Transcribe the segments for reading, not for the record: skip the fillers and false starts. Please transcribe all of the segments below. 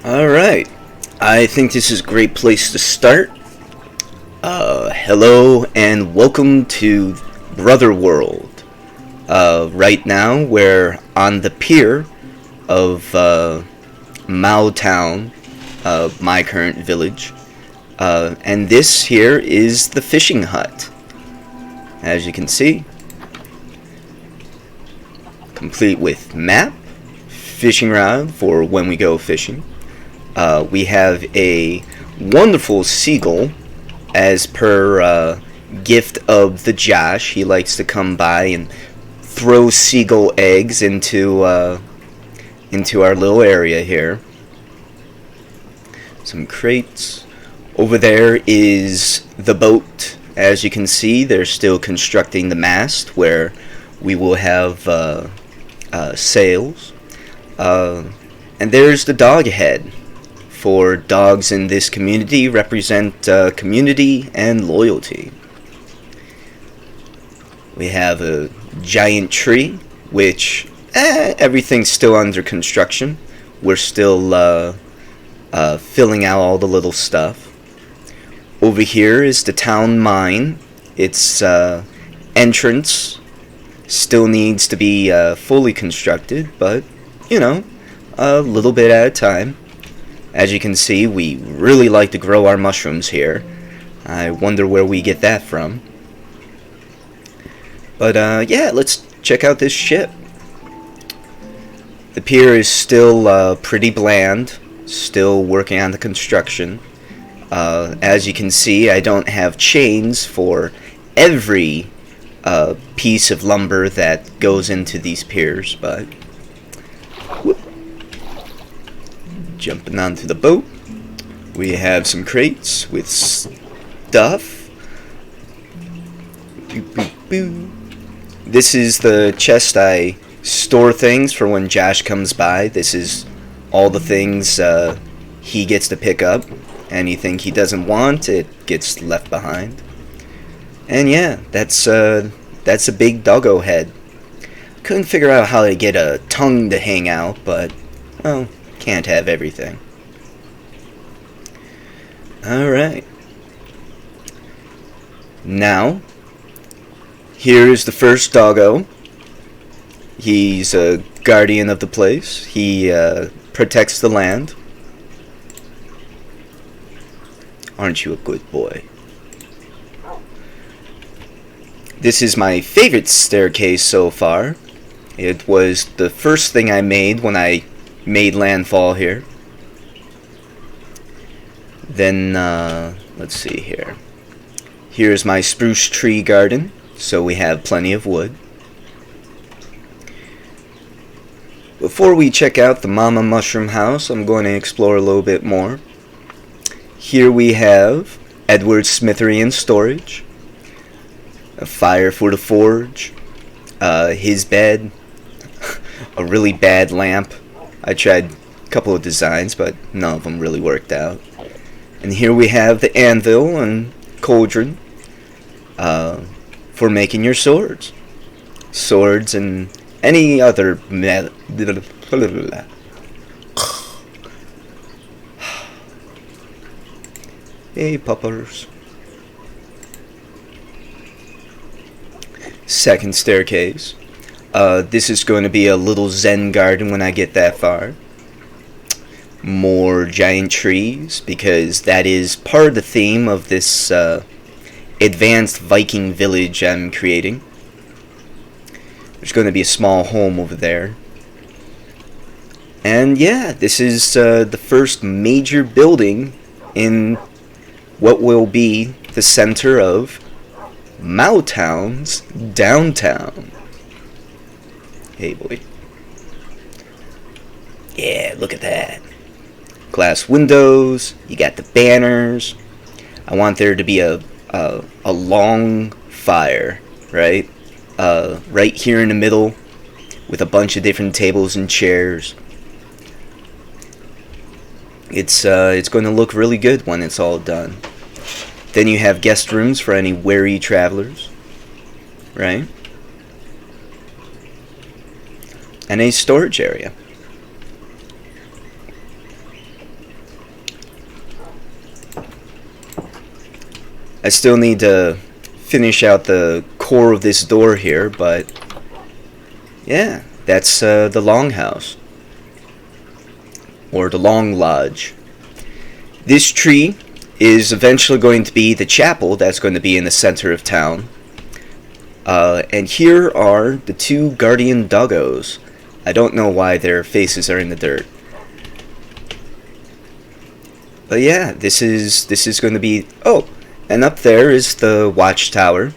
Alright, I think this is a great place to start. Hello and welcome to Brother World. Right now we're on the pier of Mao Town, my current village. And this here is the fishing hut. As you can see, complete with map, fishing rod for when we go fishing. We have a wonderful seagull, as per gift of the Josh. He likes to come by and throw seagull eggs into our little area here. Some crates. Over there is the boat. As you can see, they're still constructing the mast where we will have sails. And there's the dog head. For dogs in this community represent community and loyalty. We have a giant tree, which everything's still under construction. We're still filling out all the little stuff. Over here is the town mine. Its entrance still needs to be fully constructed, but you know, a little bit at a time. As you can see, we really like to grow our mushrooms here. I wonder where we get that from. But yeah, let's check out this ship. The pier is still pretty bland, still working on the construction. As you can see, I don't have chains for every piece of lumber that goes into these piers, but jumping onto the boat, we have some crates with stuff. This is the chest I store things for when Josh comes by. This is all the things he gets to pick up. Anything he doesn't want, it gets left behind. And yeah, that's a big doggo head. Couldn't figure out how to get a tongue to hang out, but well, can't have everything. Alright. Now, here's the first doggo. He's a guardian of the place. He protects the land. Aren't you a good boy? This is my favorite staircase so far. It was the first thing I made when I made landfall here. Then let's see here. Here's my spruce tree garden, so we have plenty of wood. Before we check out the mama mushroom house, I'm going to explore a little bit more. Here we have Edward's smithery and storage, a fire for the forge, his bed, a really bad lamp. I tried a couple of designs, but none of them really worked out. And here we have the anvil and cauldron for making your swords. Swords and any other Hey, puppers. Second staircase. This is going to be a little zen garden when I get that far. More giant trees, because that is part of the theme of this advanced Viking village I'm creating. There's going to be a small home over there. And yeah, this is the first major building in what will be the center of Mao Town's downtown. Hey boy. Yeah, look at that. Glass windows, you got the banners. I want there to be a long fire, right? Right here in the middle with a bunch of different tables and chairs. It's going to look really good when it's all done. Then you have guest rooms for any wary travelers, right? And a storage area. I still need to finish out the core of this door here, but yeah, that's the longhouse, or the long lodge. This tree is eventually going to be the chapel that's going to be in the center of town. And here are the two guardian doggos. I don't know why their faces are in the dirt. But yeah, this is going to be... Oh, and up there is the Watchtower.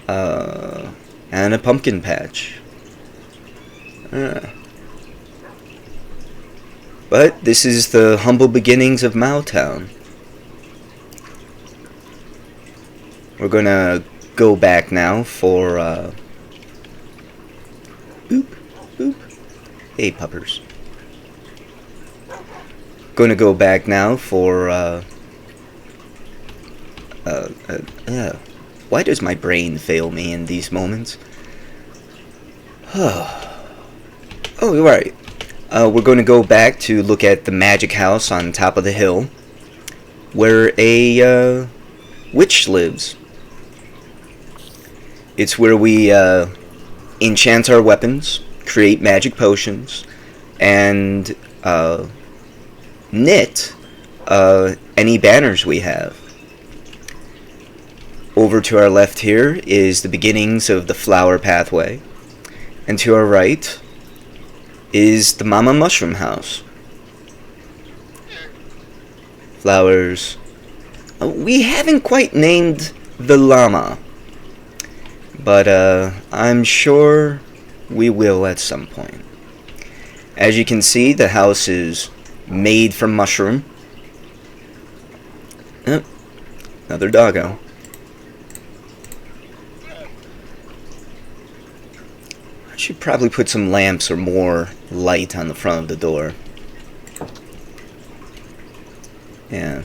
And a pumpkin patch. But this is the humble beginnings of Mowtown. We're gonna go back now for, Boop, boop. Hey, puppers. Gonna go back now for, why does my brain fail me in these moments? Oh, you're right. We're going to go back to look at the magic house on top of the hill, where a witch lives. It's where we enchant our weapons, create magic potions, and knit any banners we have. Over to our left here is the beginnings of the flower pathway, and to our right is the Mama Mushroom House. Flowers. We haven't quite named the llama, but I'm sure we will at some point. As you can see, the house is made from mushroom. Another doggo. I should probably put some lamps or more light on the front of the door. Yeah.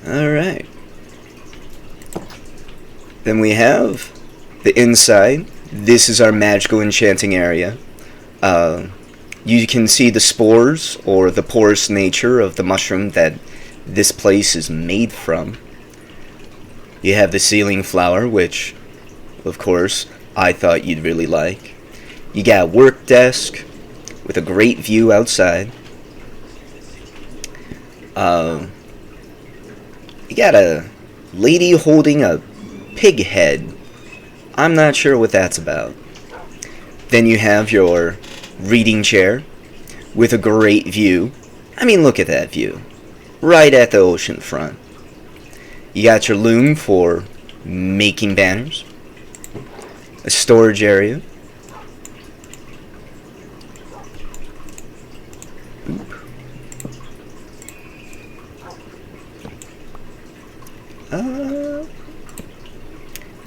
Alright. Then we have the inside. This is our magical enchanting area. You can see the spores, or the porous nature of the mushroom that this place is made from. You have the ceiling flower, which, of course, I thought you'd really like. You got a work desk with a great view outside. You got a lady holding a pig head. I'm not sure what that's about. Then you have your reading chair with a great view. I mean, look at that view. Right at the ocean front. You got your loom for making banners. A storage area.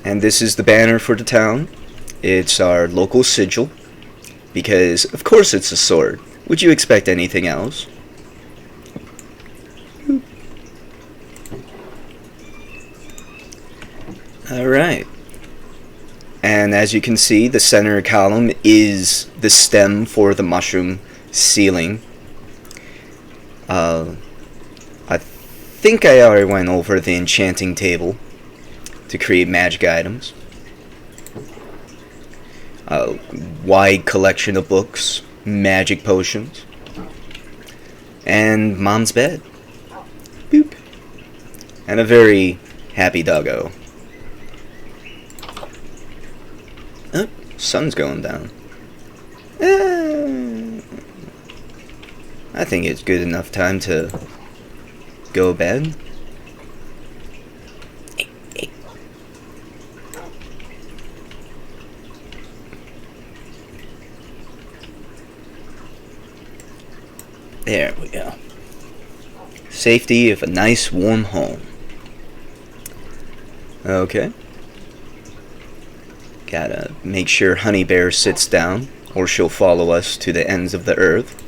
And this is the banner for the town. It's our local sigil, because of course it's a sword. Would you expect anything else? Alright. And as you can see, the center column is the stem for the mushroom ceiling. I think I already went over the enchanting table to create magic items. A wide collection of books, magic potions, and Mom's bed. Boop. And a very happy doggo. Oh, sun's going down. I think it's good enough time to go to bed. There we go. Safety of a nice warm home. Okay. Gotta make sure Honey Bear sits down, or she'll follow us to the ends of the earth.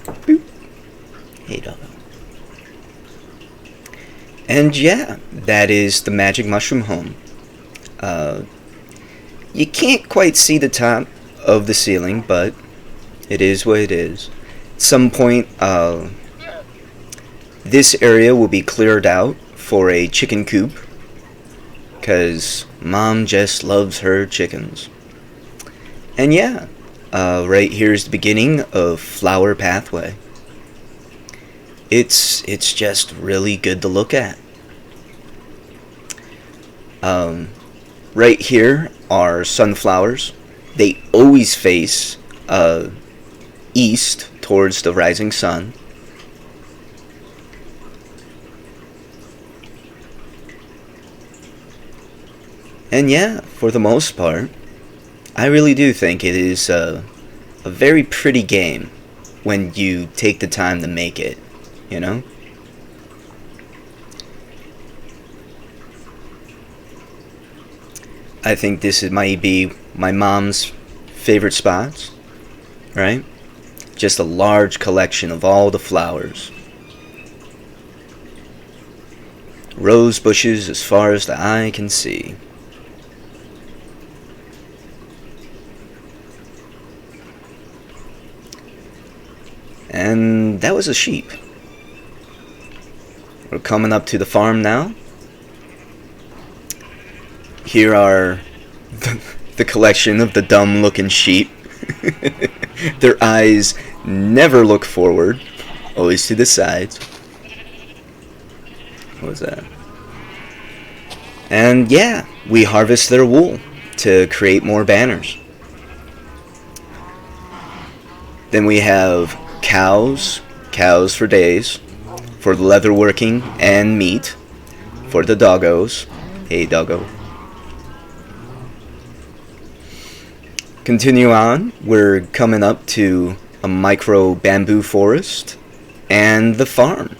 Boop. Hey, Doggo. And yeah, that is the magic mushroom home. You can't quite see the top of the ceiling, but it is what it is. At some point, This area will be cleared out for a chicken coop, because Mom just loves her chickens. And yeah, right here is the beginning of Flower Pathway. It's just really good to look at. Right here are sunflowers. They always face east towards the rising sun. And yeah, for the most part, I really do think it is a very pretty game when you take the time to make it, you know? I think might be my mom's favorite spots, right? Just a large collection of all the flowers. Rose bushes as far as the eye can see. And that was a sheep. We're coming up to the farm now. Here are the collection of the dumb looking sheep. Their eyes never look forward, always to the sides. What was that? And yeah, we harvest their wool to create more banners. Then we have cows for days, for leatherworking and meat, for the doggos. Hey, doggo. Continue on, we're coming up to a micro bamboo forest and the farm.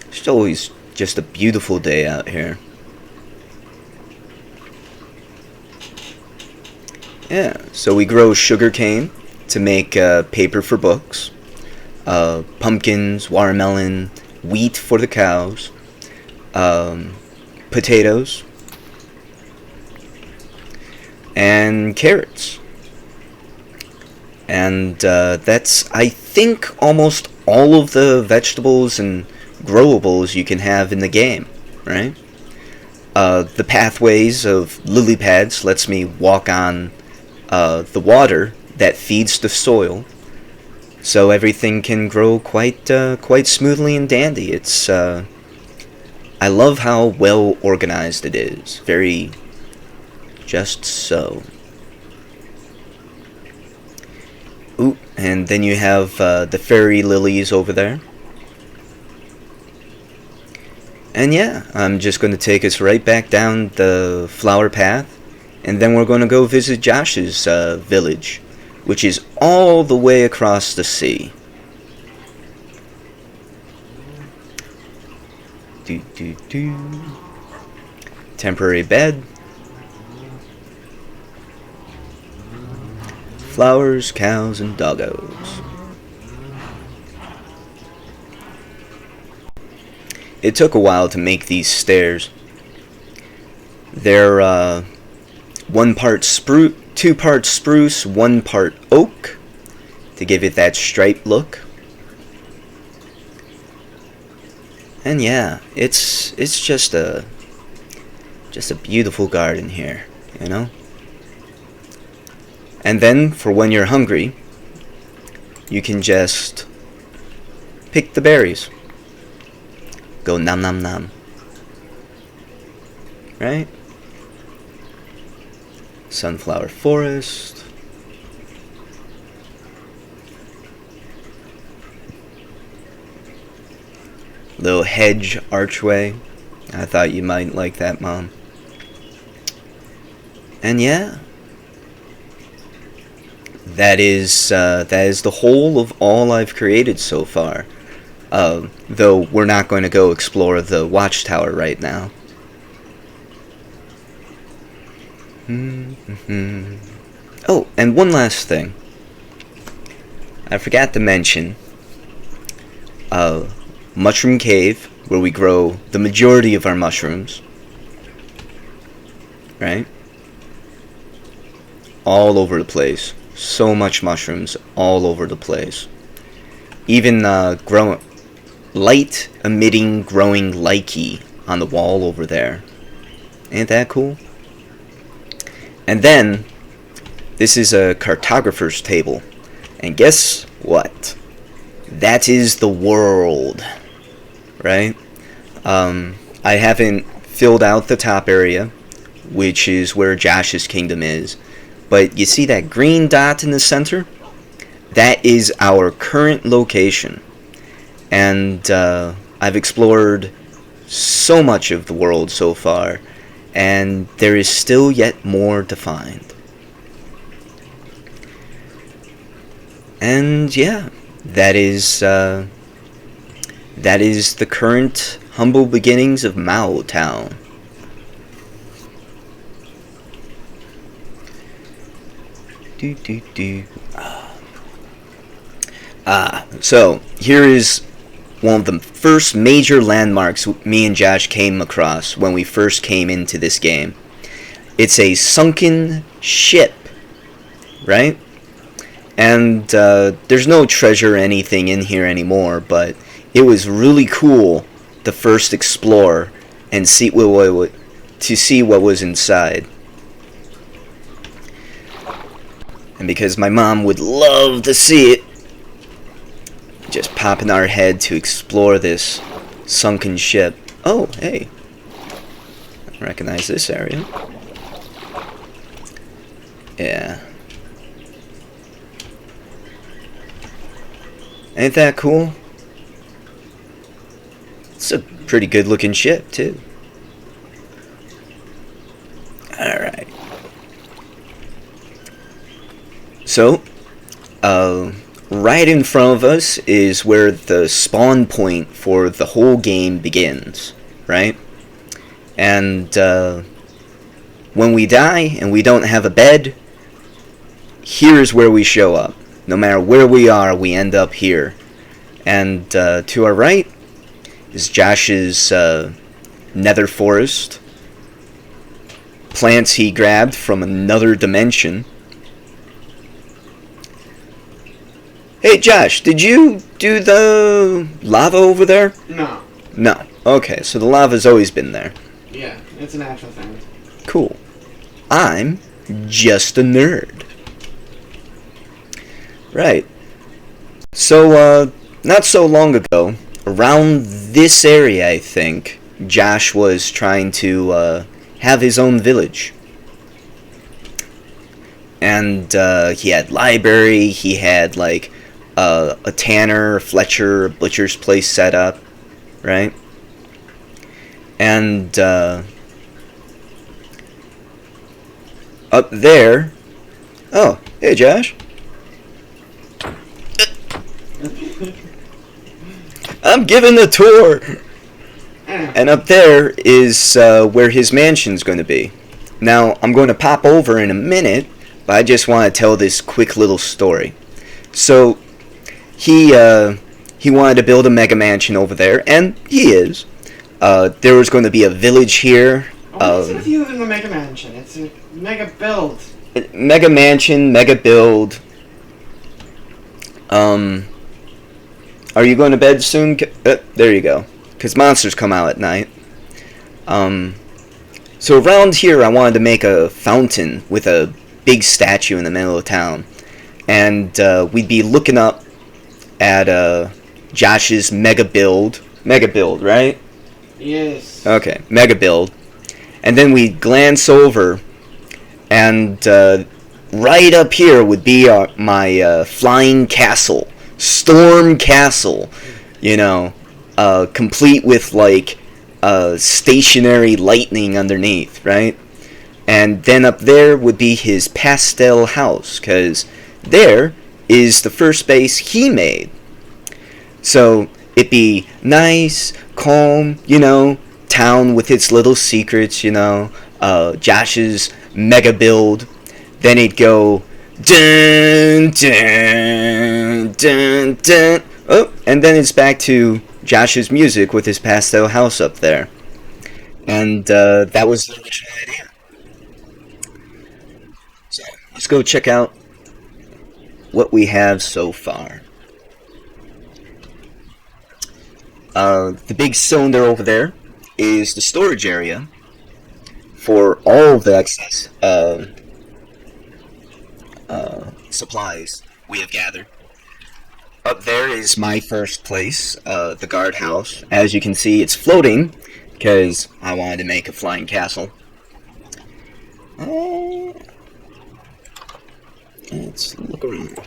It's always just a beautiful day out here. Yeah, so we grow sugarcane to make paper for books, pumpkins, watermelon, wheat for the cows, potatoes, and carrots. And that's, I think, almost all of the vegetables and growables you can have in the game, right? The pathways of lily pads lets me walk on the water that feeds the soil, so everything can grow quite smoothly and dandy. It's I love how well organized it is. Very just so. Ooh, and then you have the fairy lilies over there. And yeah, I'm just going to take us right back down the flower path, and then we're going to go visit Josh's village, which is all the way across the sea. Temporary bed. Flowers, cows, and doggos. It took a while to make these stairs. They're 1 part spruce, 2 parts spruce, 1 part oak, to give it that striped look. And yeah, it's just a beautiful garden here, you know? And then, for when you're hungry, you can just pick the berries. Go nom nom nom. Right? Sunflower forest. Little hedge archway. I thought you might like that, Mom. And yeah, that is the whole of all I've created so far. Though we're not going to go explore the Watchtower right now. Oh, and one last thing. I forgot to mention Mushroom Cave, where we grow the majority of our mushrooms. Right? All over the place. So much mushrooms all over the place. Even light emitting growing lichen on the wall over there. Ain't that cool? And then this is a cartographer's table. And guess what? That is the world. Right? I haven't filled out the top area, which is where Josh's kingdom is. But you see that green dot in the center? That is our current location. And I've explored so much of the world so far, and there is still yet more to find. And yeah, that is the current humble beginnings of Mao Town. So here is one of the first major landmarks me and Josh came across when we first came into this game. It's a sunken ship, right? And there's no treasure or anything in here anymore, but it was really cool to first explore and see what was inside. And because my mom would love to see it, just pop in our head to explore this sunken ship. Oh, hey. I recognize this area. Yeah. Ain't that cool? It's a pretty good looking ship, too. Alright. So, right in front of us is where the spawn point for the whole game begins, right? And when we die and we don't have a bed, here's where we show up. No matter where we are, we end up here. And to our right is Josh's nether forest. Plants he grabbed from another dimension. Hey Josh, did you do the lava over there? No. No. Okay, so the lava's always been there. Yeah, it's a natural thing. Cool. I'm just a nerd. Right. So, not so long ago, around this area, I think, Josh was trying to have his own village. And he had library, he had like a tanner, Fletcher, a butcher's place set up, right? And up there, oh, hey Josh. I'm giving a tour. And up there is where his mansion's going to be. Now, I'm going to pop over in a minute, but I just want to tell this quick little story. So, he wanted to build a mega mansion over there, and he is. There was going to be a village here. What's with you in the Mega Mansion? It's a mega build. Mega mansion, mega build. Are you going to bed soon? There you go. Because monsters come out at night. So around here, I wanted to make a fountain with a big statue in the middle of town. And we'd be looking up at Josh's mega build. Mega build, right? Yes. Okay, mega build. And then we'd glance over, and right up here would be my flying castle. Storm Castle. You know, complete with like stationary lightning underneath, right? And then up there would be his pastel house, because there is the first base he made. So it'd be nice, calm, you know, town with its little secrets, you know, Josh's mega build. Then it'd go dun dun dun dun. Oh, and then it's back to Josh's music with his pastel house up there. And that was the original idea. So let's go check out what we have so far. The big cylinder over there is the storage area for all of the excess supplies we have gathered. Up there is my first place, the guardhouse. As you can see, it's floating because I wanted to make a flying castle. Let's look around.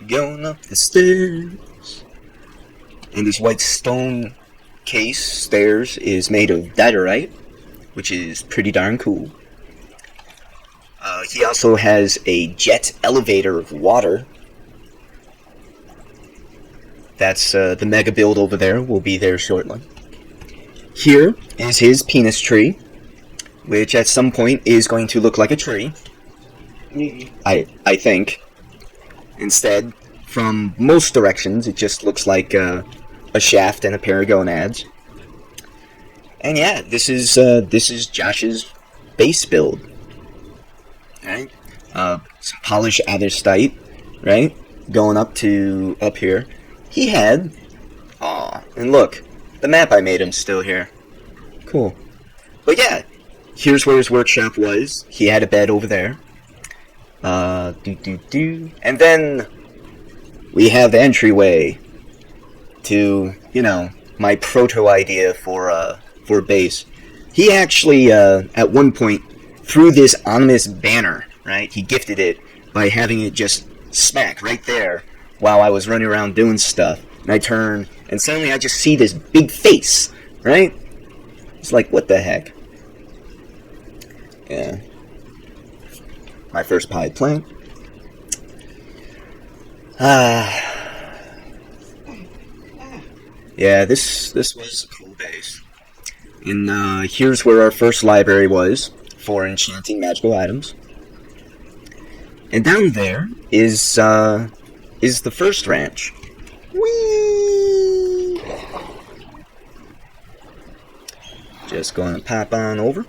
Going up the stairs. And this white stone case stairs is made of diorite, which is pretty darn cool. He also has a jet elevator of water. That's the Megabill over there. Will be there shortly. Here is his penis tree, which at some point is going to look like a tree. I think. Instead, from most directions, it just looks like a shaft and a pair of gonads. And yeah, this is Josh's base build. Right? Some polished andesite, right? Going up here. He had, and look, the map I made him's still here. Cool. But yeah, here's where his workshop was. He had a bed over there. And then we have the entryway to, my proto idea for base. He actually, at one point, threw this ominous banner, right? He gifted it by having it just smack right there while I was running around doing stuff. And I turn, and suddenly I just see this big face, right? It's like, what the heck? Yeah. My first pied plant. Yeah, this was a cool base. And here's where our first library was for enchanting magical items. And down there is the first ranch. Whee! Just gonna pop on over.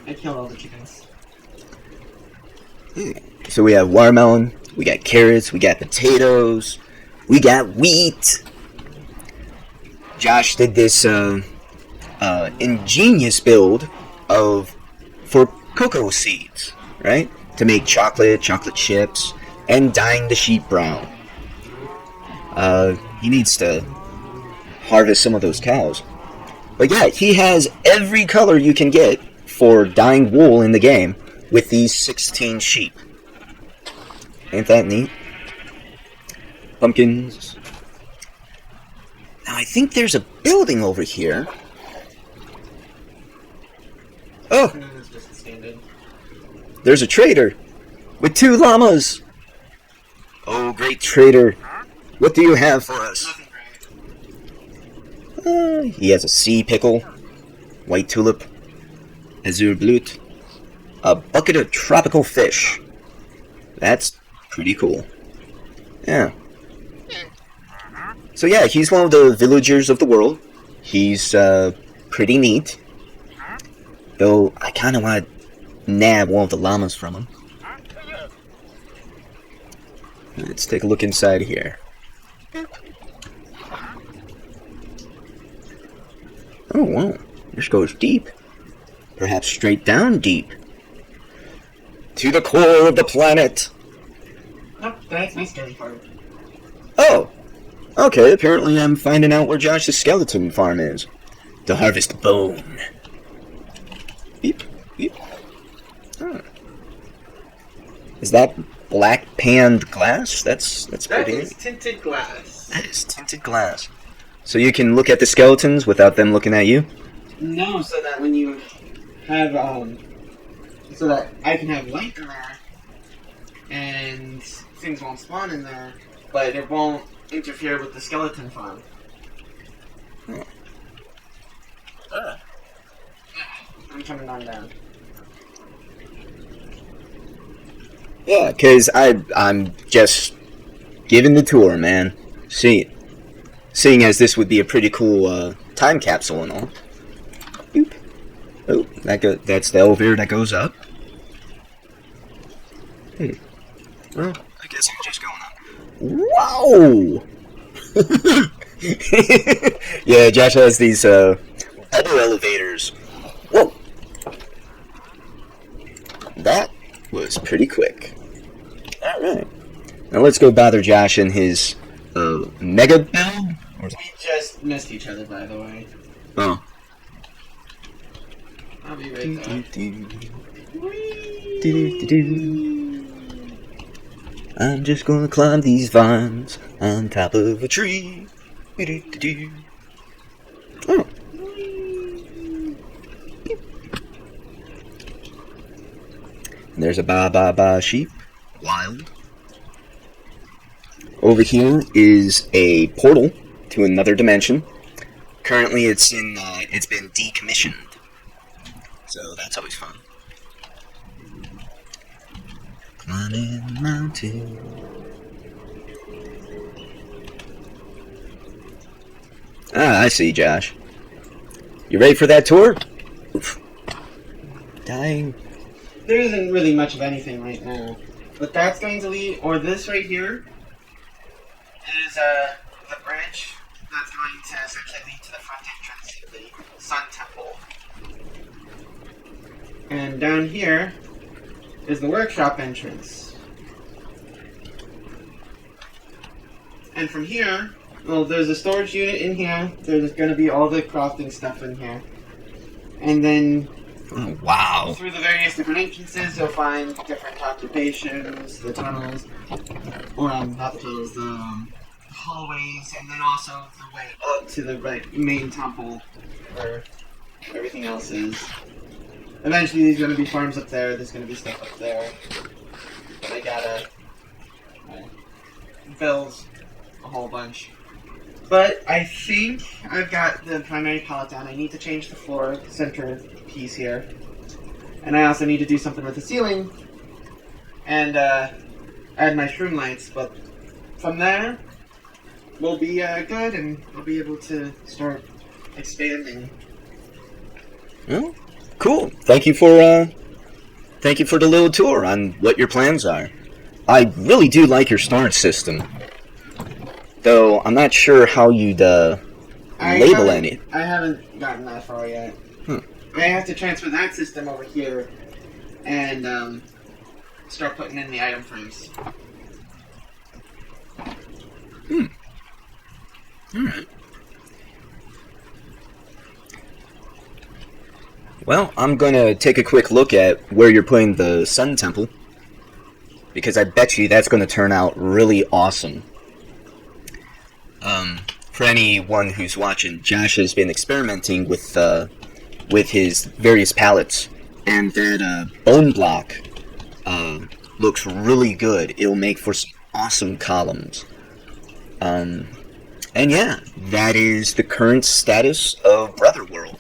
I killed all the chickens. So we have watermelon, we got carrots, we got potatoes, we got wheat. Josh did this ingenious build for cocoa seeds, right? To make chocolate chips, and dyeing the sheep brown. He needs to harvest some of those cows. But yeah, he has every color you can get for dyeing wool in the game with these 16 sheep. Ain't that neat? Pumpkins. Now I think there's a building over here. Oh! There's a trader with 2 llamas. Oh, great trader. What do you have for us? He has a sea pickle, white tulip, azure blut, a bucket of tropical fish. That's pretty cool. Yeah. So yeah, he's one of the villagers of the world. He's pretty neat. Though I kind of want to nab one of the llamas from him. Let's take a look inside here. Oh wow, this goes deep. Perhaps straight down deep. To the core of the planet. Nope, that's my scary part. Oh, okay, apparently I'm finding out where Josh's skeleton farm is. To harvest bone. Beep, beep. Oh. Is that black panned glass? That's pretty. That is tinted glass. That is tinted glass. So you can look at the skeletons without them looking at you? No, so that when you have, so that I can have light in there, and things won't spawn in there, but it won't interfere with the skeleton farm. Oh. I'm coming on down. Yeah, because I'm just giving the tour, man. Seeing as this would be a pretty cool time capsule and all. Boop. Oh, that's the elevator that goes up. Well, I guess I'm just going up. Wow! Yeah, Josh has these bubble elevators. Whoa! That was pretty quick. Alright. Now let's go bother Josh in his Megabill? We just missed each other, by the way. Oh. I'll be right back. I'm just gonna climb these vines on top of a tree. Oh. There's a ba sheep. Wild. Over here is a portal to another dimension. Currently, it's been decommissioned, so that's always fun. Climbing the mountain. Ah, I see, Josh. You ready for that tour? Oof. Dying. There isn't really much of anything right now, but that's going to lead, or this right here is the bridge that's going to essentially lead to the front entrance of the Sun Temple. And down here is the workshop entrance. And from here, well, there's a storage unit in here. There's going to be all the crafting stuff in here. And then Oh, wow. through the various different entrances, you'll find different occupations, the tunnels, or not the tunnels, the hallways, and then also the way up to the main temple where everything else is. Eventually, there's going to be farms up there. There's going to be stuff up there. But I gotta build a whole bunch. But I think I've got the primary palette down. I need to change the floor center piece here. And I also need to do something with the ceiling. And add my shroom lights. But from there, we'll be good and I'll be able to start expanding. Well, cool. Thank you for the little tour on what your plans are. I really do like your storage system. Though I'm not sure how you'd label any. I haven't gotten that far yet. I have to transfer that system over here and start putting in the item frames. Alright. Well, I'm gonna take a quick look at where you're putting the Sun Temple. Because I bet you that's gonna turn out really awesome. For anyone who's watching, Josh has been experimenting with his various palettes, and that bone block looks really good. It'll make for some awesome columns. And yeah, that is the current status of Brotherworld.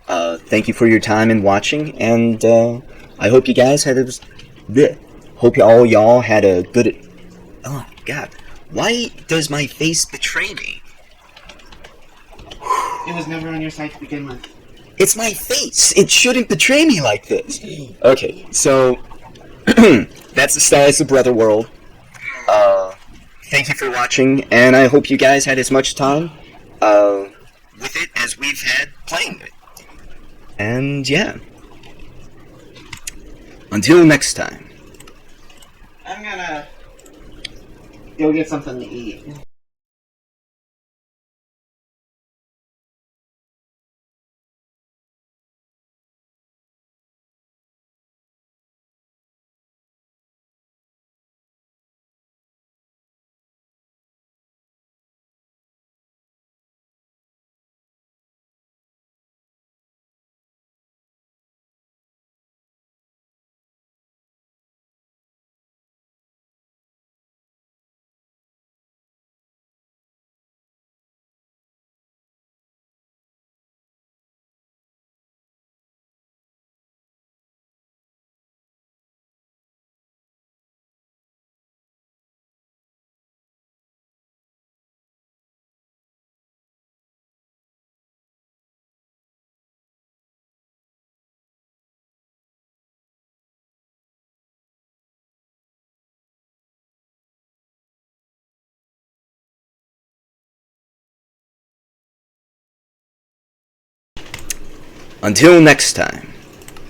Thank you for your time and watching, and I hope you guys had hope all y'all had a good. Oh God, why does my face betray me? It was never on your side to begin with. It's my face. It shouldn't betray me like this. Okay, so that's the status of Brotherworld. Thank you for watching, and I hope you guys had as much time with it as we've had playing it. And yeah, until next time. I'm gonna go get something to eat. Until next time.